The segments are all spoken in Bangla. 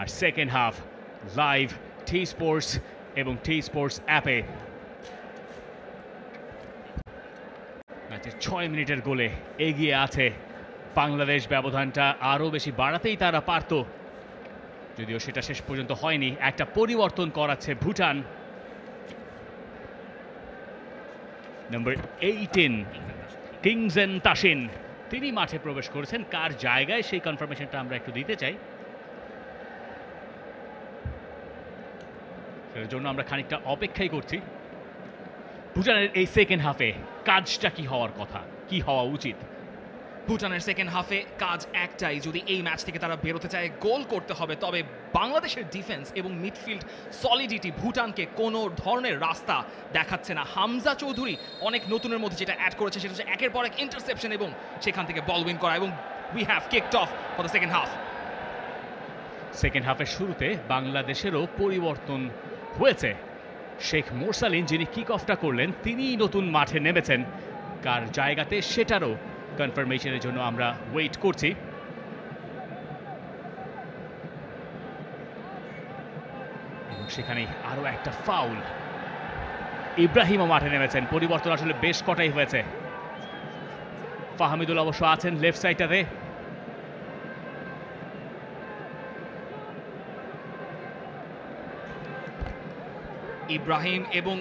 আর second half live T Sports এবং টি স্পোর্টস অ্যাপে ম্যাচের 6 মিনিটের গোলে এগিয়ে আছে বাংলাদেশ। ব্যবধানটা আরও বেশি বাড়াতেই তারা পারত, যদিও সেটা শেষ পর্যন্ত হয়নি। একটা পরিবর্তন করাচ্ছে ভুটান। নম্বর 18 কিংজেন তাসিন তিনি মাঠে প্রবেশ করেছেন। কার জায়গায় সেই কনফার্মেশনটা আমরা একটু দিতে চাই, সেটার জন্য আমরা খানিকটা অপেক্ষাই করছি। ভুটানের এই সেকেন্ড হাফে কাজটা কি হওয়ার কথা, কি হওয়া উচিত? ভুটানের সেকেন্ড হাফে কাজ একটাই, যদি এই ম্যাচ থেকে তারা বেরোতে চায় গোল করতে হবে। তবে বাংলাদেশের ডিফেন্স এবং মিডফিল্ড সলিডিটি ভুটানকে কোনো ধরনের রাস্তা দেখাচ্ছে না। হামজা চৌধুরী অনেক নতুনের মধ্যে যেটা অ্যাড করেছে সেটা হচ্ছে একের পর এক ইন্টারসেপশন এবং সেখান থেকে বল উইন করা, এবং we have kicked off for the second half. Second হাফের শুরুতে বাংলাদেশেরও পরিবর্তন হয়েছে। শেখ মোরসালিন যিনি কিক অফটা করলেন তিনিই নতুন মাঠে নেমেছেন। কার জায়গাতে সেটারও কনফার্মেশনের জন্য আমরা ওয়েট করছি। এবং সেখানে আরো একটা ফাউল। ইব্রাহিমও মাঠে নেমেছেন। পরিবর্তন আসলে বেশ কটাই হয়েছে। ফাহমিদুল অবশ্য আছেন লেফট সাইডটাতে। ইব্রাহিম এবং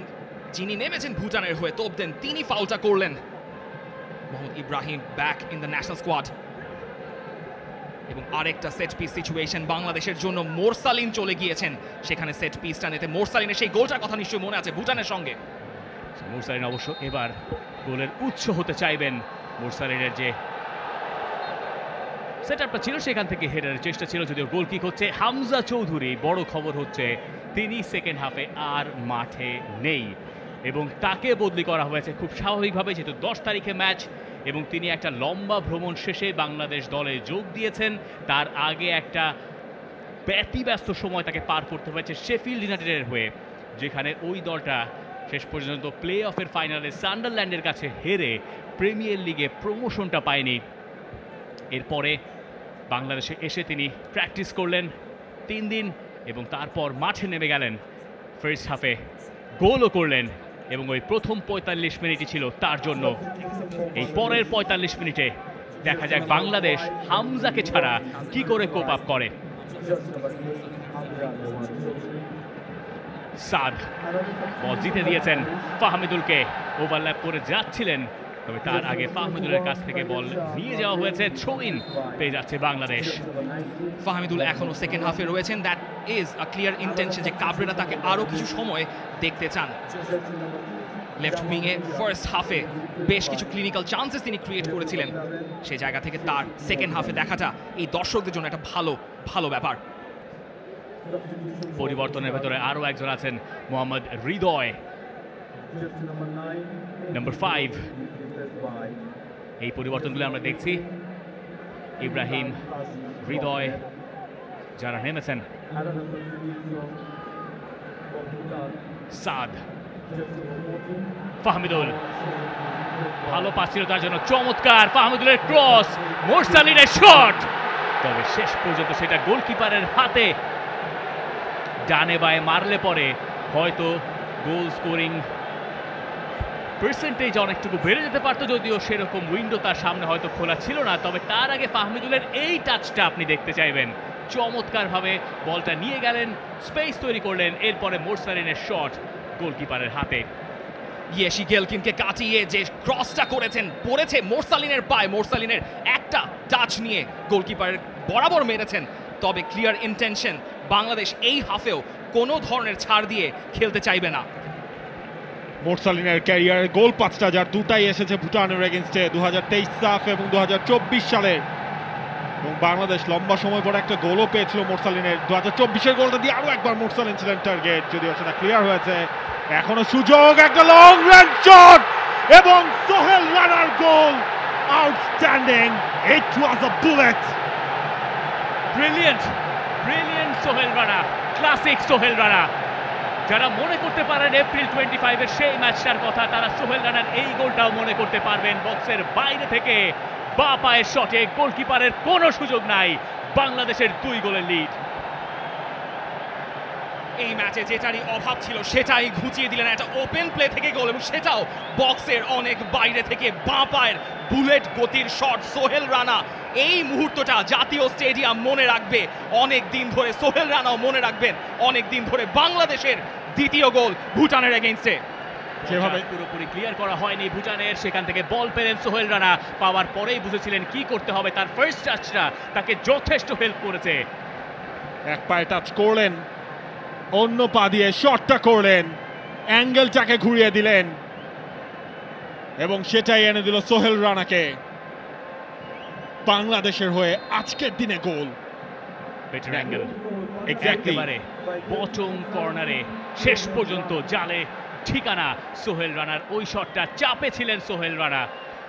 যিনি নেমেছেন ভুটানের হয়ে তোপ দেন তিনি ফাউলটা করলেন। Mohammad Ibrahim back in the national squad. এবং আরেকটা সেট পিস সিচুয়েশন বাংলাদেশের জন্য। মোরসালিন চলে গিয়েছেন সেখানে সেট পিসটা নিতে। মোরসালিনের সেই গোলটার কথা নিশ্চয়ই মনে আছে ভুটানের সঙ্গে। মোরসালিন অবশ্য এবার গোলের উৎস হতে চাইবেন। মোরসালিনের যে সেটআপটা ছিল সেখান থেকে হেডারের চেষ্টা ছিল, যদিও গোল কিক হচ্ছে। হামজা চৌধুরী, বড় খবর হচ্ছে তিনি সেকেন্ড হাফে আর মাঠে নেই এবং তাকে বদলি করা হয়েছে খুব স্বাভাবিকভাবে, যেহেতু 10 তারিখে ম্যাচ এবং তিনি একটা লম্বা ভ্রমণ শেষে বাংলাদেশ দলে যোগ দিয়েছেন। তার আগে একটা ব্যতিব্যস্ত সময় তাকে পার করতে হয়েছে শেফিল্ড ইউনাইটেডের হয়ে, যেখানে ওই দলটা শেষ পর্যন্ত প্লে অফের ফাইনালে সান্ডারল্যান্ডের কাছে হেরে প্রিমিয়ার লিগে প্রমোশনটা পায়নি। এরপরে বাংলাদেশে এসে তিনি প্র্যাকটিস করলেন 3 দিন এবং তারপর মাঠে নেমে গেলেন। ফার্স্ট হাফে গোলও করলেন এবং ওই প্রথম 45 মিনিটই ছিল তার জন্য। এই পরের 45 মিনিটে দেখা যাক বাংলাদেশ হামজাকে ছাড়া কি করে কোপ আপ করে। সাদ বল জিতে দিয়েছেন ফাহমিদুলকে, ওভারল্যাপ করে যাচ্ছিলেন, তবে তার আগে ফাহমিদুলের কাছ থেকে বল নিয়ে যাওয়া হয়েছে। থ্রো ইন পেয়ে যাচ্ছে বাংলাদেশ। ফাহমিদুল এখনো সেকেন্ড হাফে রয়েছেন। That is a clear intention যে কাবরেরা তাকে আরো কিছু সময় দেখতে চান। লেফট উইং এ ফার্স্ট হাফে বেশ কিছু ক্লিনিক্যাল চান্সেস তিনি ক্রিয়েট করেছিলেন। সেই জায়গা থেকে তার সেকেন্ড হাফে দেখাটা এই দর্শকদের জন্য একটা ভালো ব্যাপার। পরিবর্তনের ভেতরে আরো একজন আছেন, মোহাম্মদ হৃদয়, নাম্বার 5। এই পরিবর্তনগুলো আমরা দেখছি। ইব্রাহিম, হৃদয় যারা নেমেছেন। সাদ, ফাহমিদুল, ভালো পাস ছিল তার জন্য, চমৎকার ফাহমিদুলের ক্রস, মোরসালিনের শট, তবে শেষ পর্যন্ত সেটা গোলকিপারের হাতে। ডানে বায়ে মারলে পরে হয়তো গোল স্কোরিং পার্সেন্টেজ অনেকটুকু বেড়ে যেতে পারতো, যদিও সেরকম উইন্ডো তার সামনে হয়তো খোলা ছিল না। তবে তার আগে ফাহমিদুলের এই টাচটা আপনি দেখতে চাইবেন। চমৎকারভাবে বলটা নিয়ে গেলেন, স্পেস তৈরি করলেন, এরপরে মোরসালিনের শট গোলকিপারের হাতে। ইয়েশি গেলকিনকে কাটিয়ে যে ক্রসটা করেছেন পড়েছে মোরসালিনের পায়ে। মোরসালিনের একটা টাচ নিয়ে গোলকিপারের বরাবর মেরেছেন। তবে ক্লিয়ার ইন্টেনশন, বাংলাদেশ এই হাফেও কোনো ধরনের ছাড় দিয়ে খেলতে চাইবে না। মোরসালিনের ক্যারিয়ারের গোল 5টা, যার 2টাই এসেছে ভুটানের এগেনস্টে 2023 সাফ এবং 2024 সালের। এবং বাংলাদেশ লম্বা সময় পরে একটা গোলও পেয়েছিল মোরসালিনের। 2024-এর গোলটা দিয়ে আরো একবার মোরসালিন ছিলেন টার্গেট, যদিও সেটা ক্লিয়ার হয়েছে। এখনো সুযোগ, একটা লং রেঞ্জ শট এবং সোহেল রানার গোল। Outstanding, it was a bullet. Brilliant Sohel Rana, classic Sohel Rana. যারা মনে করতে পারেন এপ্রিল 25-এর সেই ম্যাচটার কথা, তারা সোহেল রানার এই গোলটাও মনে করতে পারবেন। বক্সের বাইরে থেকে বা পায়ের শটে গোলকিপারের কোনো সুযোগ নাই। বাংলাদেশের 2 গোলের লিড। এই ম্যাচে যেটারই অভাব ছিল সেটাই ঘুচিয়ে দিলেন, একটা ওপেন প্লে থেকে গোল, এবং সেটাও বক্সের অনেক বাইরে থেকে বাঁ পায়ের বুলেট গতির শট সোহেল রানা। এই মুহূর্তটা জাতীয় স্টেডিয়াম মনে রাখবে অনেক দিন ধরে, সোহেল রানাও মনে রাখবেন অনেক দিন ধরে। বাংলাদেশের দ্বিতীয় গোল ভুটানের এগেইনস্টে। যেভাবে পুরোপুরি ক্লিয়ার করা হয়নি ভুটানের, সেখান থেকে বল পেলেন সোহেল রানা, পাওয়ার পরেই বুঝেছিলেন কি করতে হবে। তার ফার্স্ট টাচটা তাকে যথেষ্ট হেল্প করেছে। এক পায়ে টাচ করলেন, অন্য পা দিয়ে শটটা করলেন, অ্যাঙ্গেলটাকে ঘুরিয়ে দিলেন এবং সেটাই এনে দিল সোহেল রানাকে বাংলাদেশের হয়ে আজকের দিনে গোল। বেটার অ্যাঙ্গেল এক্স্যাক্টলি, একেবারে বটম কর্নারে শেষ পর্যন্ত জালে ঠিকানা সোহেল রানার। ওই শটটা চাপে ছিলেন সোহেল রানা,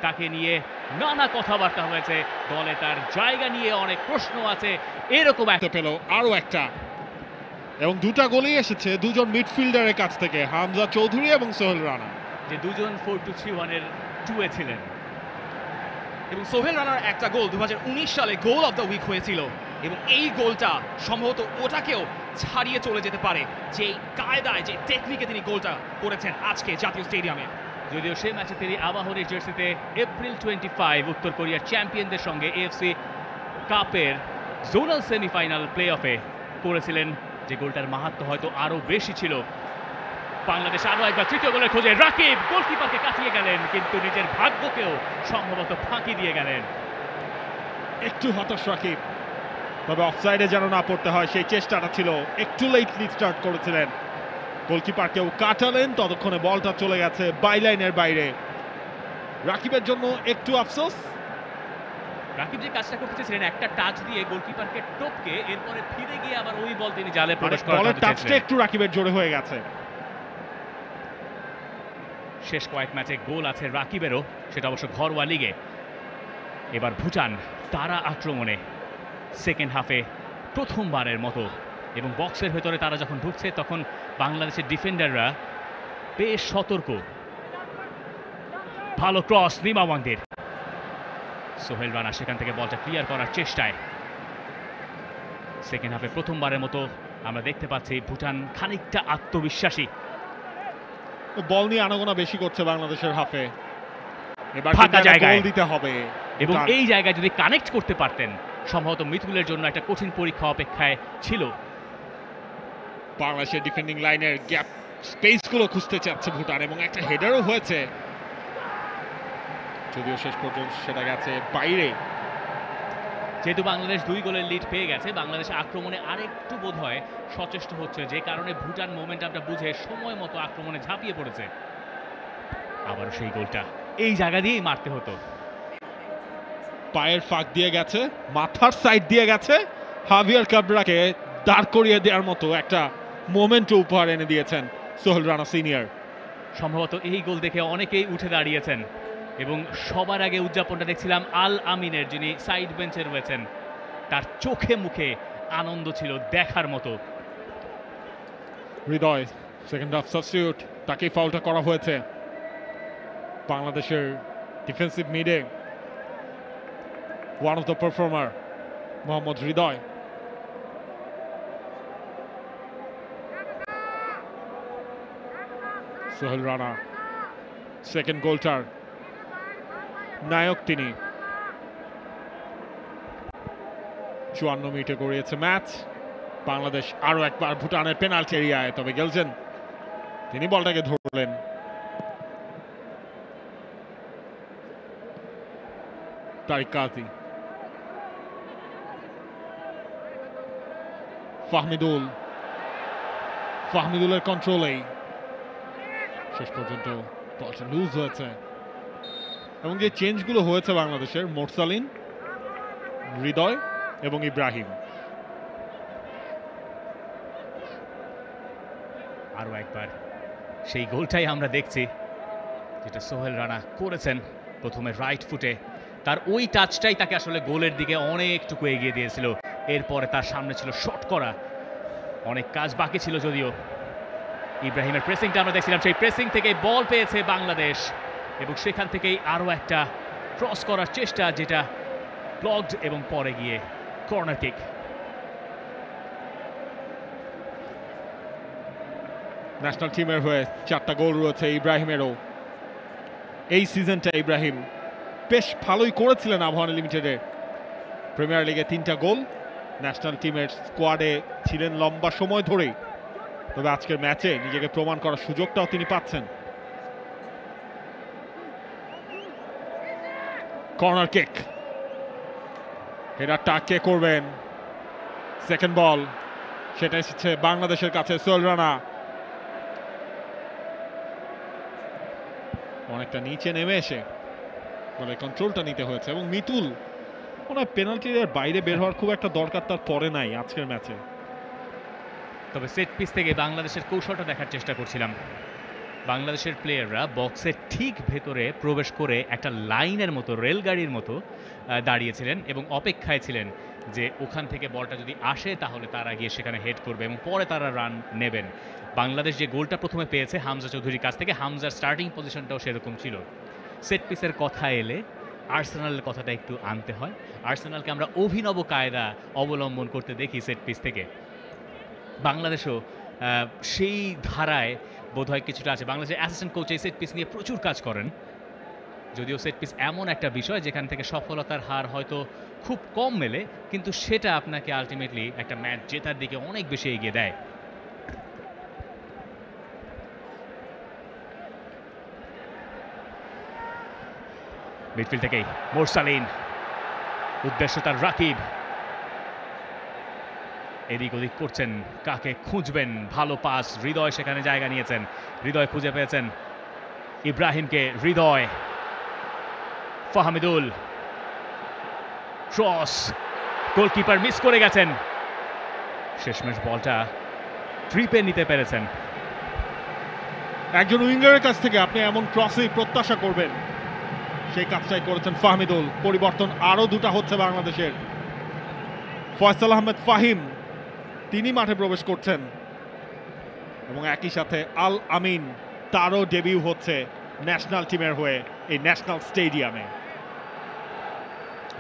তাকে নিয়ে নানা কথাবার্তা হয়েছে, দলে তার জায়গা নিয়ে অনেক প্রশ্ন আছে। এরকম একটা পেল আরো একটা, এবং দুটা গোলই এসেছে দুজন মিডফিল্ডারের কাছ থেকে, হামজা চৌধুরী এবং সোহেল রানা, যে দুজন 4-2-3-1-এর 2-এ ছিলেন। এবং সোহেল রানার একটা গোল 2019 সালে গোল অফ দ্য উইক হয়েছিল, এবং এই গোলটা সম্ভবত ওটাকেও ছাড়িয়ে চলে যেতে পারে, যে কায়দায় যে টেকনিকে তিনি গোলটা করেছেন আজকে জাতীয় স্টেডিয়ামে। যদিও সেই ম্যাচে তিনি আবাহনীর জার্সিতে এপ্রিল 25 উত্তর কোরিয়ার চ্যাম্পিয়নদের সঙ্গে এএফসি কাপের জোনাল সেমিফাইনাল প্লে অফে করেছিলেন, যে গোলটার মাহাত্ম্য হয়তো আরও বেশি ছিল। বাংলাদেশ আরও একবার তৃতীয় গোলের খোঁজে, রাকিব গোলকিপারকে কাটিয়ে গেলেন, কিন্তু নিজের ভাগ্যকেও সম্ভবত ফাঁকি দিয়ে গেলেন। একটু হতাশ রাকিব, তবে অফসাইডে যেন না পড়তে হয় সেই চেষ্টাটা ছিল। একটু লেটলি স্টার্ট করেছিলেন, গোলকিপারকেও কাটালেন, ততক্ষণে বলটা চলে গেছে বাইলাইনের বাইরে। রাকিবের জন্য একটু আফসোস। রাকিব যে কাজটা করতে চেয়েছিলেন, একটা টাচ দিয়ে গোলকিপারকে টপকে এরপরে ফিরে গিয়ে আবার ওই বল তিনি জালে প্রবেশ করাতে বলের টাচটা চেয়েছিলেন। একটু রাকিবের জোরে হয়ে গেছে। শেষ কয়েক ম্যাচে গোল আছে রাকিবেরও, সেটা অবশ্য ঘরোয়া লিগে। এবার ভুটান তারা আক্রমণে সেকেন্ড হাফে প্রথমবারের মতো, এবং বক্সের ভেতরে তারা যখন ঢুকছে তখন বাংলাদেশের ডিফেন্ডাররা বেশ সতর্ক। ভালো ক্রস নিমাওয়াংদের, সোহেল রানা সেখান থেকে বলটা ক্লিয়ার করার চেষ্টায়। সেকেন্ড হাফে প্রথমবারের মতো আমরা দেখতে পাচ্ছি ভুটান খানিকটা আত্মবিশ্বাসী। বল নিয়ে আনাগোনা বেশি করছে বাংলাদেশের হাফে, এবার ফাঁকা জায়গায় গোল দিতে হবে। এবং এই জায়গায় যদি কানেক্ট করতে পারতেন, সম্ভবত মিতুলের জন্য একটা কঠিন পরীক্ষা অপেক্ষায় ছিল। বাংলাদেশের ডিফেন্ডিং লাইনের গ্যাপ স্পেসগুলো খুঁজতে চাচ্ছে ভুটান, এবং একটা হেডারও হয়েছে, যদিও শেষ পর্যন্ত সেটা গেছে বাইরে। যেহেতু বাংলাদেশ 2 গোলের লিড পেয়ে গেছে, বাংলাদেশ আক্রমণে আরেকটু বোধহয় সচেষ্ট হচ্ছে, যে কারণে ভুটান মোমেন্টামটা বুঝে সময় মতো আক্রমণে ঝাঁপিয়ে পড়েছে। আবারও সেই গোলটা এই জায়গা দিয়েই মারতে হতো। পায়ের ফাঁক দিয়ে গেছে, মাথার সাইড দিয়ে গেছে, হাভিয়ার কাবরাকে দাঁড় করিয়ে দেওয়ার মতো একটা মোমেন্ট উপহার এনে দিয়েছেন সোহেল রানা সিনিয়র। সম্ভবত এই গোল দেখে অনেকেই উঠে দাঁড়িয়েছেন, এবং সবার আগে উদযাপনটা দেখছিলাম আল আমিনের, যিনি সাইড বেঞ্চে রয়েছেন। তার চোখে মুখে আনন্দ ছিল দেখার মতো। হৃদয় সেকেন্ড হাফ সাবস্টিটিউট, তাকেই ফাউলটা করা হয়েছে। বাংলাদেশের ডিফেন্সিভ মিডে one of the performer Mohammad Hridoy. Sohel Rana second গোলটার নায়ক তিনি। 54 মিনিটে গড়িয়েছে ম্যাচ। বাংলাদেশ আরো একবার ভুটানের পেনাল্টি এরিয়ায়, তবে গেলছেন তিনি বলটাকে ধরলেন। তারিক কাজী, ফাহমিদুলের কন্ট্রোলেই শেষ পর্যন্ত বলটা লুজ হয়েছে, এবং যে চেঞ্জগুলো হয়েছে বাংলাদেশের, মোরসালিন, হৃদয় এবং ইব্রাহিম। আরও একবার সেই গোলটাই আমরা দেখছি, যেটা সোহেল রানা করেছেন প্রথমে রাইট ফুটে। তার ওই টাচটাই তাকে আসলে গোলের দিকে অনেকটুকু এগিয়ে দিয়েছিল। এরপরে তার সামনে ছিল শট করা, অনেক কাজ বাকি ছিল। যদিও ইব্রাহিমের প্রেসিংটা আমরা দেখছিলাম, সেই প্রেসিং থেকে বল পেয়েছে বাংলাদেশ, এবং সেখান থেকেই আরও একটা ক্রস করার চেষ্টা, যেটা ব্লকড এবং পরে গিয়ে কর্নার কিক। ন্যাশনাল টিমের হয়ে 4টা গোল রয়েছে ইব্রাহিমেরও। এই সিজনটা ইব্রাহিম বেশ ভালোই করেছিলেন আবাহনী লিমিটেডে, প্রিমিয়ার লিগে 3টা গোল, ন্যাশনাল টিমের স্কোয়াডে ছিলেন লম্বা সময় ধরেই। তবে আজকের ম্যাচে নিজেকে প্রমাণ করার সুযোগটাও তিনি পাচ্ছেন। কর্নার কিক, হেডারটা কে করবেন? সেকেন্ড বল, সেটা এসেছে বাংলাদেশের কাছে। সোহেল রানা অনেকটা নিচে নেমে এসে বলে কন্ট্রোলটা নিতে হয়েছে, এবং মিতুল মনে হয় পেনাল্টির বাইরে বের হওয়ার খুব একটা দরকার তার পরে নাই আজকের ম্যাচে। তবে সেট পিস থেকে বাংলাদেশের কৌশলটা দেখার চেষ্টা করছিলাম। বাংলাদেশের প্লেয়াররা বক্সের ঠিক ভেতরে প্রবেশ করে একটা লাইনের মতো, রেলগাড়ির মতো দাঁড়িয়েছিলেন এবং অপেক্ষায় ছিলেন যে ওখান থেকে বলটা যদি আসে তাহলে তারা গিয়ে সেখানে হেড করবে এবং পরে তারা রান নেবেন। বাংলাদেশ যে গোলটা প্রথমে পেয়েছে হামজা চৌধুরীর কাছ থেকে, হামজার স্টার্টিং পজিশনটাও সেরকম ছিল। সেট পিসের কথা এলে আর্সেনালের কথাটা একটু আনতে হয়। আর্সেনালকে আমরা অভিনব কায়দা অবলম্বন করতে দেখি সেট পিস থেকে। বাংলাদেশও সেই ধারায় বোধহয় কিছুটা আছে। বাংলাদেশের অ্যাসিস্ট্যান্ট কোচ এই সেট পিস নিয়ে প্রচুর কাজ করেন, যদিও সেট পিস এমন একটা বিষয় যেখান থেকে সফলতার হার হয়তো খুব কম মেলে, কিন্তু সেটা আপনাকে আলটিমেটলি একটা ম্যাচ জেতার দিকে অনেক বেশি এগিয়ে দেয়। মিডফিল্ড থেকেই মোরসালিন, উদ্দেশ্য তার রাকিব, এদিক ওদিক করছেন, কাকে খুঁজবেন? ভালো পাস, হৃদয় সেখানে জায়গা নিয়েছেন, হৃদয় খুঁজে পেয়েছেন ইব্রাহিমকে। হৃদয়, ফাহমিদুল, ক্রস, গোলকিপার মিস করে গেছেন। শেষমেশ বলটা ট্রিপে নিতে পেরেছেন। একজন উইঙ্গারের কাছ থেকে আপনি এমন ক্রসেই প্রত্যাশা করবেন, সেই কাজটাই করেছেন ফাহমিদুল। পরিবর্তন আরো 2টা হচ্ছে বাংলাদেশের। ফয়সাল আহমেদ ফাহিম তিনি মাঠে প্রবেশ করছেন, এবং একই সাথে আল আমিন, তারও ডেবিউ হচ্ছে ন্যাশনাল টিমের হয়ে এই ন্যাশনাল স্টেডিয়ামে।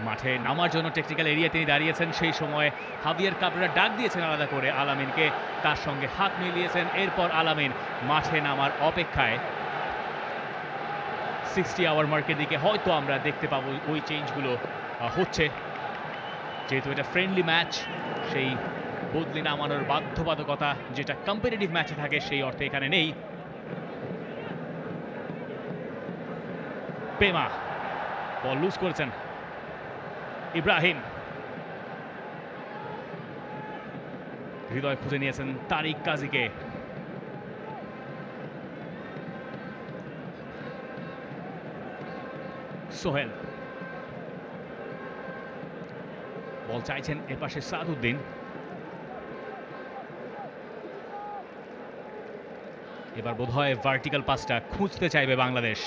মাঠে নামার জন্য টেকনিক্যাল এরিয়া তিনি দাঁড়িয়েছেন, সেই সময় হাভিয়ার কাবরেরা ডাক দিয়েছেন আলাদা করে আলামিনকে, তার সঙ্গে হাত মিলিয়েছেন। এরপর আলামিন মাঠে নামার অপেক্ষায়। 60 আওয়ার মার্কের দিকে হয়তো আমরা দেখতে পাবো ওই চেঞ্জগুলো হচ্ছে, যেহেতু এটা ফ্রেন্ডলি ম্যাচ। সেই বদলি নামানোর বাধ্যবাধকতা যেটা কম্পিটিটিভ ম্যাচে থাকে সেই অর্থে এখানে নেই। পেমা বল লুজ করেছেন, ইব্রাহিম, হৃদয় খুঁজে নিয়েছেন তারিক কাজীকে। সোহেল বল চাইছেন এপাশে সাদউদ্দিন, এবার বোধহয় ভার্টিক্যাল পাসটা খুঁজতে চাইবে বাংলাদেশ।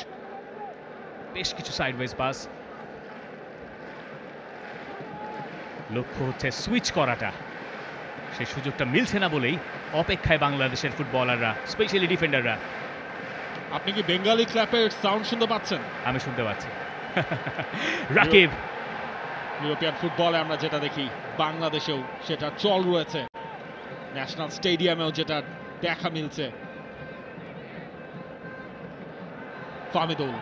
বেশ কিছু সাইডওয়েজ পাস, লক্ষ্য হচ্ছে সুইচ করাটা, সেই সুযোগটা মিলছে না বলেই অপেক্ষায় বাংলাদেশের ফুটবলাররা, স্পেশালি ডিফেন্ডাররা। আপনি কি বেঙ্গালি ক্ল্যাপের সাউন্ড শুনতে পাচ্ছেন? আমি শুনতে পাচ্ছি। রাকিব, ইউরোপিয়ান ফুটবলে আমরা যেটা দেখি বাংলাদেশেও সেটা চল রয়েছে, ন্যাশনাল স্টেডিয়ামেও যেটা দেখা মিলছে। ফাহমিদুল,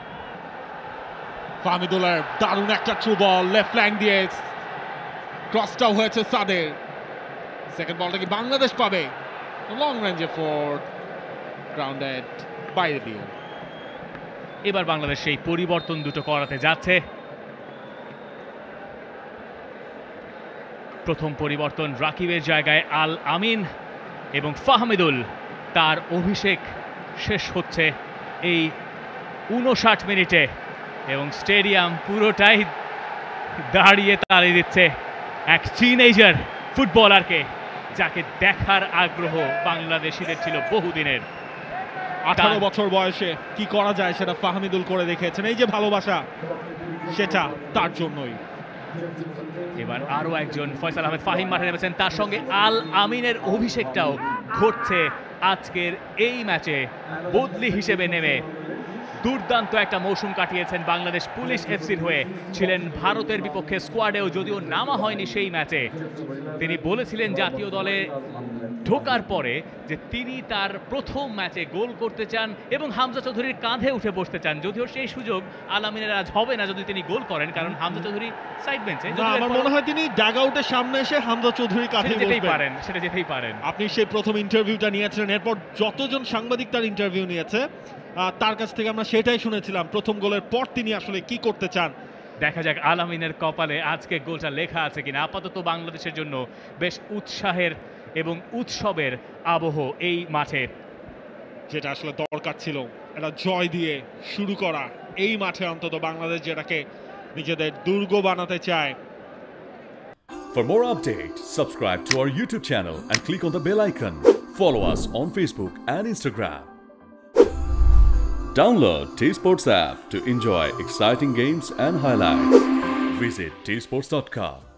ফাহমিদুলের দারুণ একটা থ্রু বল, লেফট ফ্ল্যাঙ্ক দিয়ে ক্রসটাও হয়েছে সাদের। সেকেন্ড বলটা কি বাংলাদেশ পাবে? লং রেঞ্জে ফর গ্রাউন্ডেড, বাইরে দিয়ে। এবার বাংলাদেশ সেই পরিবর্তন দুটো করাতে যাচ্ছে। প্রথম পরিবর্তন রাকিবের জায়গায় আল আমিন, এবং ফাহমিদুল তার অভিষেক শেষ হচ্ছে এই 59 মিনিটে, এবং স্টেডিয়াম পুরোটাই দাঁড়িয়ে তালি দিচ্ছে এক টিনেজার ফুটবলারকে, যাকে দেখার আগ্রহ বাংলাদেশিদের ছিল বহুদিনের। 18 বছর বয়সে কি করা যায় সেটা ফাহমিদুল করে দেখিয়েছেন। এই যে ভালোবাসা, সেটা তার জন্যই। এবার আরো একজন ফয়সাল আহমেদ ফাহিম মাঠে নেমেছেন, তার সঙ্গে আল আমিনের অভিষেকটাও ঘটছে আজকের এই ম্যাচে বদলি হিসেবে নেমে। দুর্দান্ত একটা মৌসুম কাটিয়েছেন বাংলাদেশ পুলিশ এফসির হয়ে, ছিলেন ভারতের বিপক্ষে স্কোয়াডেও, যদিও নামা হয়নি সেই ম্যাচে। তিনি বলেছিলেন জাতীয় দলে ঢোকার পরে যে তিনি তার প্রথম ম্যাচে গোল করতে চান এবং হামজা চৌধুরীর কাঁধে উঠে বসতে চান, যদিও সেই সুযোগ আলামিনের আজ হবে না যদি তিনি গোল করেন, কারণ হামজা চৌধুরী সাইড বেঞ্চে। আমার মনে হয় তিনি ডাগ আউটের সামনে এসে হামজা চৌধুরীর কাছে যেতেই পারেন, সেটা যেতেই পারেন। আপনি সেই প্রথম ইন্টারভিউটা নিয়েছিলেন, এরপর যতজন সাংবাদিক তার ইন্টারভিউ নিয়েছে তার কাছ থেকে আমরা সেটাই শুনেছিলাম, প্রথম গোলের পর তিনি আসলে কি করতে চান। দেখা যাক আলামিনের কপালে আজকে গোলটা লেখা আছে কিনা। আপাতত বাংলাদেশের জন্য বেশ উৎসাহের এবং উৎসবের আবহ এই মাঠে, যেটা আসলে দরকার ছিল একটা জয় দিয়ে শুরু করা এই মাঠে, অন্তত বাংলাদেশ যেটাকে নিজেদের দুর্গ বানাতে চায়। For more updates, subscribe to our YouTube channel and click on the bell icon. Follow us on Facebook and Instagram. Download T-Sports app to enjoy exciting games and highlights. Visit tsports.com.